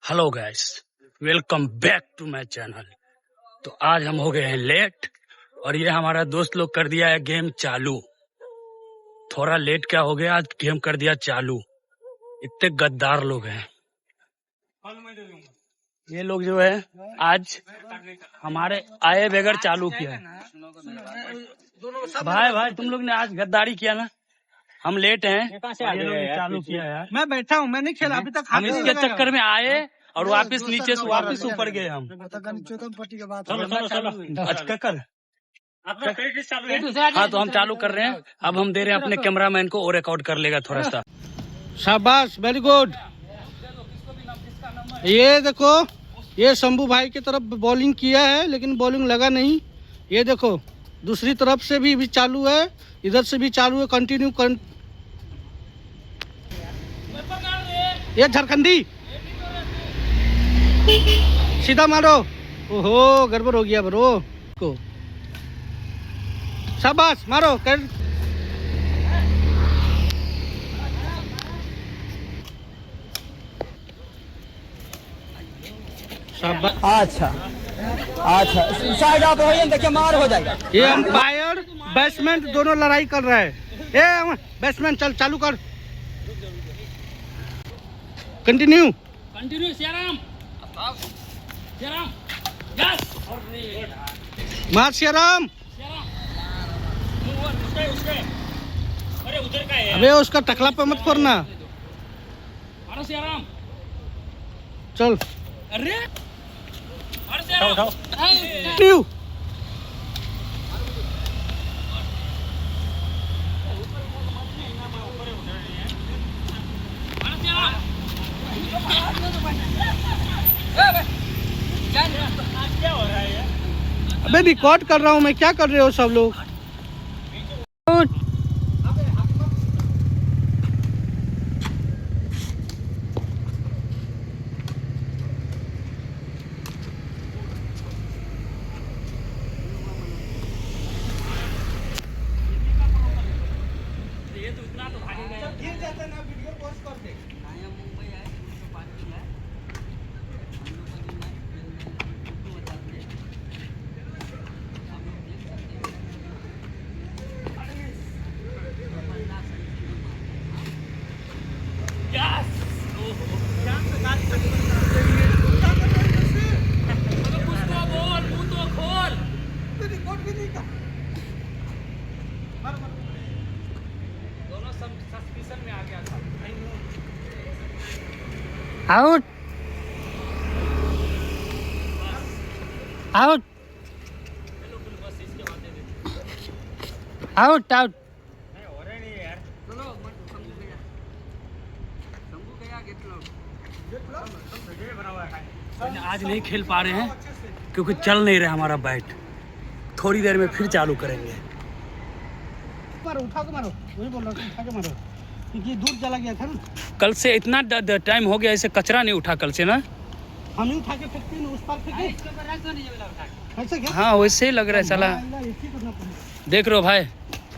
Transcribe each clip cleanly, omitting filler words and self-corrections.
Hello guys, welcome back to my channel. तो आज हम हो गए हैं लेट और ये हमारा दोस्त लोग कर दिया है गेम चालू। थोड़ा लेट क्या हो गया, आज गेम कर दिया चालू। इतने गद्दार लोग हैं ये लोग, जो है आज हमारे आए बगैर चालू किया है। भाई तुम लोग ने आज गद्दारी किया ना, हम लेट हैं, ये लोग ने चालू किया यार। मैं बैठा हूँ, मैं नहीं खेला अभी तक। हम इसके चक्कर में आए और वापस नीचे से वापस ऊपर गए हम। हाँ, तो हम चालू कर रहे हैं। अब हम दे रहे हैं अपने कैमरामैन को, और रिकॉर्ड कर लेगा थोड़ा सा। शाबाश, वेरी गुड। ये देखो, ये शंभू भाई की तरफ बॉलिंग किया है लेकिन बॉलिंग लगा नहीं। ये देखो दूसरी तरफ से भी चालू है, इधर से भी चालू है, कंटिन्यू ये झारखंडी सीधा मारो। ओहो, गड़बड़ हो गया ब्रो को। शाबाश, मारो कर। अच्छा साइड आप रहिए, देखिए मार हो जाएगा। ये अंपायर बैट्समैन दोनों लड़ाई कर रहे हैं। ए बैट्समैन चल चालू कर, कंटिन्यू सियाराम, यस, मार सियाराम। अरे उधर का है, अबे उसका टकला पे मत फोड़ना। मारो सियाराम, चल अरे उठाओ। न्यू अबे रिकॉर्ड कर रहा हूँ मैं, क्या कर रहे हो सब लोग। ये तो इतना तो भागेगा, गिर जाता ना, वीडियो पोस्ट कर दे। Out out out out. आज नहीं खेल पा रहे हैं क्योंकि चल नहीं रहा हमारा बैट। थोड़ी देर में फिर चालू करेंगे। मारो, उठा के मारो, वही बोल रहा हूँ, उठा के मारो क्योंकि दूर चला गया था ना। कल से इतना टाइम हो गया, ऐसे कचरा नहीं उठा कल से ना। हम ही उठा के फेंकते हैं, उस पर फेंके ऐसे क्या? हाँ, वैसे ही लग रहा है साला। देख रहे हो भाई,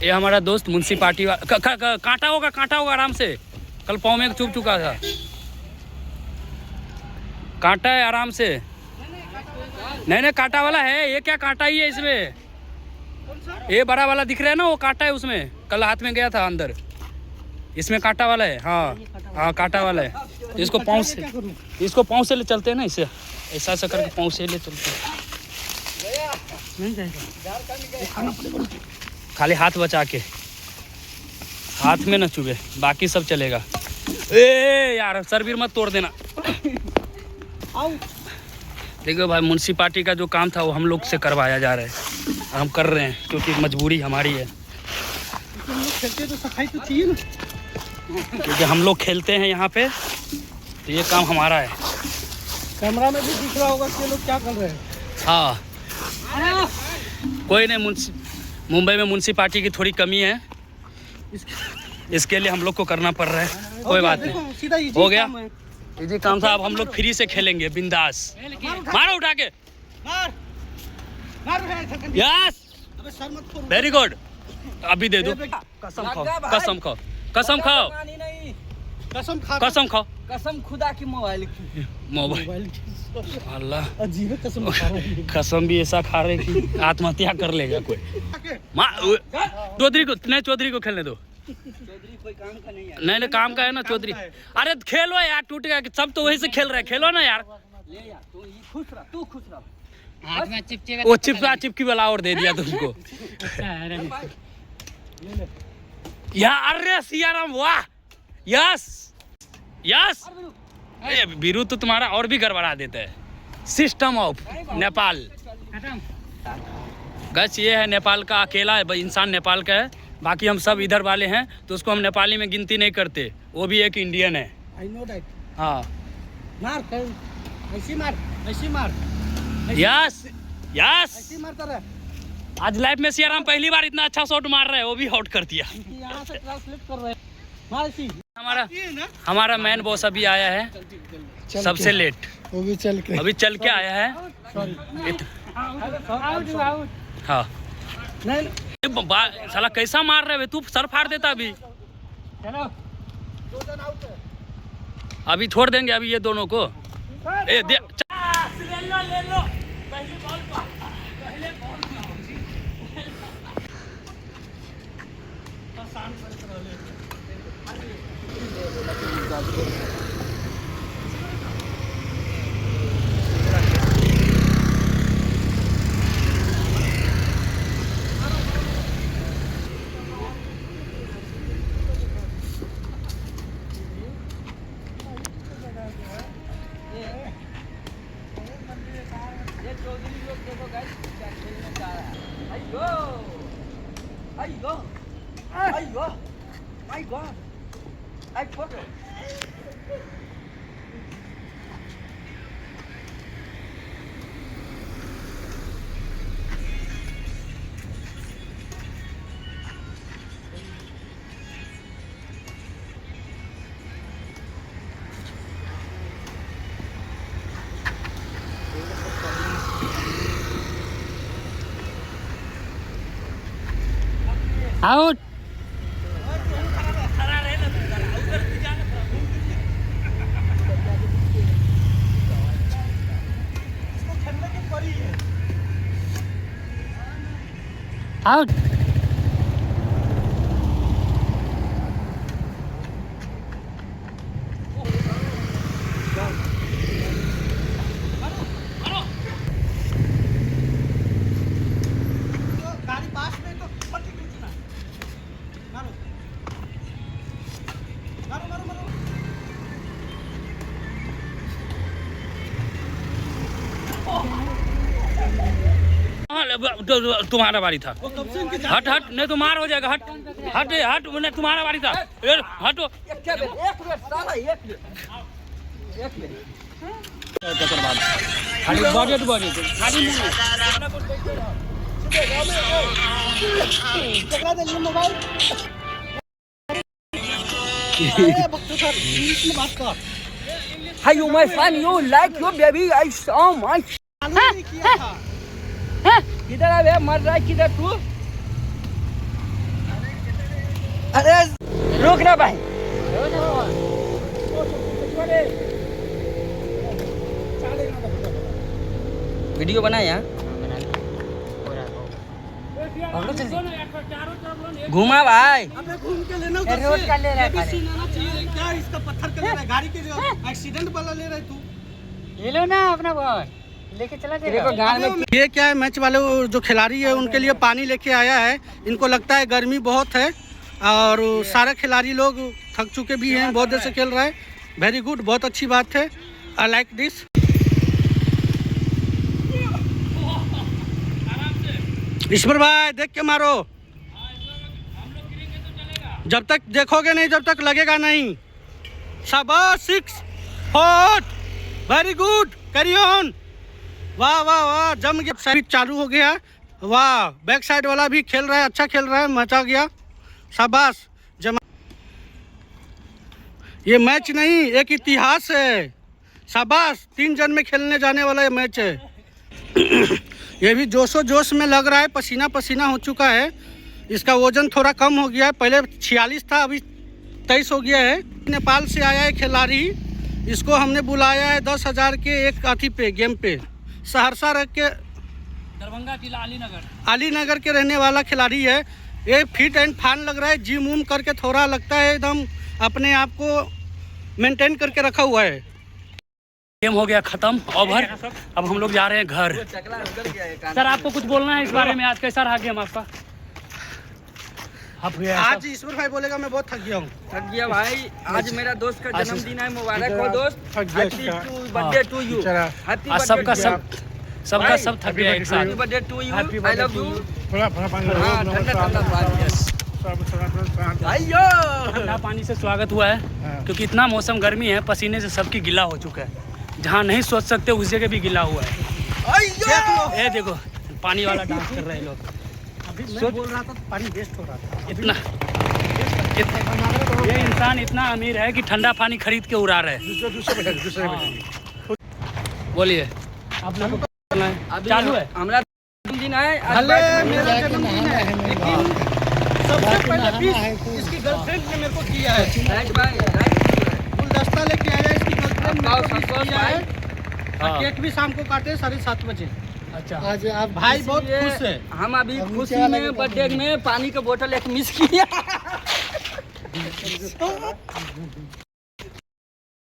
ये हमारा दोस्त मुंशी पार्टी कांटा होगा आराम से। कल पाँव में चुभ चुका था, कांटा है आराम से। नहीं कांटा वाला है ये, क्या कांटा ही है इसमें। ये बड़ा वाला दिख रहा है ना, वो कांटा है उसमें। कल हाथ में गया था अंदर, इसमें कांटा वाला है। हाँ कांटा वाला है। इसको पाँव से ले चलते हैं ना, इसे ऐसा ऐसा करके पाँव से ले चलते हैं। नहीं जाएगा, खाली हाथ बचा के, हाथ में न चुभे, बाकी सब चलेगा। ए यार, सरवीर मत तोड़ देना। देखो भाई, म्युनिसिपालिटी का जो काम था वो हम लोग से करवाया जा रहा है, हम कर रहे हैं क्योंकि मजबूरी हमारी है। हम लोग खेलते तो सफाई तो चाहिए ना, क्योंकि हम लोग खेलते हैं यहाँ पे, तो ये काम हमारा है। कैमरा में भी दिख रहा होगा कि ये लोग क्या कर रहे हैं। हाँ, कोई नहीं, मुंबई में म्युनिसिपालिटी की थोड़ी कमी है, इसके लिए हम लोग को करना पड़ रहा है। कोई बात नहीं, सीधा हो गया, इजी काम था। अब हम लोग फ्री से खेलेंगे बिंदास। मारो उठा के, मार मार। यस, अबे सर मत फोड़। Very good. अभी दे दो। कसम खाओ, कसम खाओ, कसम खाओ, कसम खा, कसम खाओ। कसम खुदा की मोबाइल की। मोबाइल अल्लाह अजीब कसम खा रहा है। कसम भी ऐसा खा रहे कि आत्महत्या कर लेगा कोई। चौधरी को नहीं, चौधरी को खेलने दो। चौधरी कोई काम का नहीं है। नहीं काम का है ना चौधरी। अरे खेलो यार, टूट गया। सब तो वही से खेल रहे हैं, खेलो ना यार। ले यार तू खुश रह, तू खुश रह। हाथ में चिपकेगा वो चिपकी वाला और दे दिया तुमको यार। अरे सियाराम वाह, यस यस। बीरू तो तुम्हारा और भी गड़बड़ा देता है। System of Nepal. गच ये है नेपाल का अकेला इंसान नेपाल का है, बाकी हम सब इधर वाले हैं, तो उसको हम नेपाली में गिनती नहीं करते। वो भी एक इंडियन है। I know that. हाँ मार ऐसी मार, ऐसी मार, यस यस। ऐसी मारता रहे। आज लाइफ में सियाराम पहली बार इतना अच्छा शॉट मार रहे हैं, वो भी आउट कर दिया। यहाँ से ट्रांसलेट कर रहे हैं। मार ऐसी। हमारा मैन बॉस अभी आया है सबसे लेट। वो भी चल के अभी चल के आया है। हाँ नहीं साला कैसा मार रहे है तू, सर फाड़ देता अभी। अभी छोड़ देंगे अभी ये दोनों को। ए दे ले लो पहली बॉल पर, पहले ball My God, I got it. Out. Out. गाड़ी पास में तो पट्टी खींचना। मारो मारो मारो मारो। तुम्हारा बारी था। हट हट नहीं तो मार हो जाएगा। हट हट हट, नहीं तुम्हारा बारी था। हटो एक मिनट साला, एक मिनट। खाली बॉडी टू बॉडी खाली पकड़ा दे ये मोबाइल। अरे बच्चों सर इंग्लिश में बात कर। Hi, you my son, you like your baby? I saw my. चालू नहीं किया था। किधर है बे? मर रहा है किधर तू? अरे रुक ना भाई। वीडियो बनाया घुमा भाई। अबे घूम के लेना रोड का ले रहा है ABC लेना चाहिए क्या? इसका पत्थर का ले रहा है, गाड़ी के जो एक्सीडेंट वाला ले रहा है तू। ले लो ना अपना बॉल लेके चला देखो गांव में ये क्या है, मैच वाले जो खिलाड़ी है उनके लिए पानी लेके आया है। इनको लगता है गर्मी बहुत है और सारे खिलाड़ी लोग थक चुके भी हैं, बहुत देर से खेल रहा है। वेरी गुड, बहुत अच्छी बात है। I like this. ईश्वर भाई देख के मारो, जब तक देखोगे नहीं जब तक लगेगा नहीं। शाबाश, 6 4 वेरी गुड, कैरी ऑन। वाह वाह वाह, जम गया। साइड चालू हो गया। वाह, बैक साइड वाला भी खेल रहा है, अच्छा खेल रहा है, मचा गया। शाबाश जमा। ये मैच नहीं, एक इतिहास है। शाबाश, 3 जन में खेलने जाने वाला ये मैच है। ये भी जोशो जोश में लग रहा है, पसीना पसीना हो चुका है। इसका वजन थोड़ा कम हो गया है, पहले 46 था अभी 23 हो गया है। नेपाल से आया है खिलाड़ी, इसको हमने बुलाया है 10,000 के एक काठी पे गेम पे। सहरसा रख के दरभंगा जिला अलीनगर के रहने वाला खिलाड़ी है। ये फिट एंड फाइन लग रहा है, जिम उम करके थोड़ा लगता है एकदम अपने आप को मेंटेन करके रखा हुआ है। गेम हो गया खत्म, ओवर। अब हम लोग जा रहे हैं घर। सर आपको कुछ बोलना है इस बारे में? आज कैसा रहा गेम आपका? आज ईश्वर भाई बोलेगा मैं बहुत थक गया हूँ। थक गया भाई। आज मेरा दोस्त का जन्मदिन है, मुबारक हो दोस्त। Happy birthday to you. आज सबका सब थक गया एक साथ। Happy birthday to you. I love you. हाँ, ठंडा ठंडा पानी से स्वागत हुआ है क्योंकि इतना मौसम गर्मी है, पसीने से सबकी गिला हो चुका है। जहाँ नहीं सोच सकते उस जगह भी गिला हुआ है। ये देखो पानी वाला डांस कर रहे हैं लोग। मैं बोल रहा था तो पानी वेस्ट हो रहा था। ये इंसान इतना अमीर है कि ठंडा पानी खरीद के उड़ा रहे हैं। बोलिए आप लोग को चालू है। हमारा जन्मदिन है आज। भले मेरा जन्मदिन है लेकिन सबसे पहले विश इसकी गर्लफ्रेंड ने मेरे को किया है। राइट भाई, राइट। गुलदस्ता लेके आया, इसकी गर्लफ्रेंड ने मेरे को संतोष किया है। भाई। और केक भी शाम को काटे 7:30 बजे। अच्छा आज आप भाई बहुत खुश है। हम अभी खुशी में बर्थडे में पानी का बोतल एक मिस किया।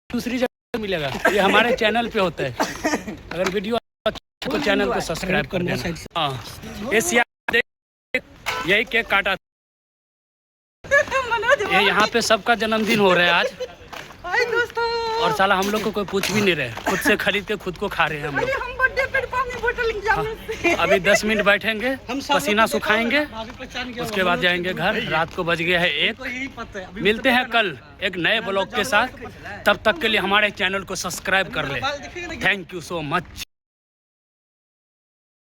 दूसरी जगह मिलेगा, ये हमारे चैनल पे होता है। अगर वीडियो अच्छा तो चैनल को सब्सक्राइब कर देना। हाँ, यही केक काटा। ये यहाँ पे सबका जन्मदिन हो रहा है आज, और साला हम लोग को कोई पूछ भी नहीं रहे, खुद से खरीद के खुद को खा रहे हैं हम लोग। अभी 10 मिनट बैठेंगे, पसीना सुखाएंगे, उसके बाद जाएंगे घर। रात को बज गया है 1। मिलते हैं कल एक नए ब्लॉग के साथ। तब तक के लिए हमारे चैनल को सब्सक्राइब कर ले। Thank you so much.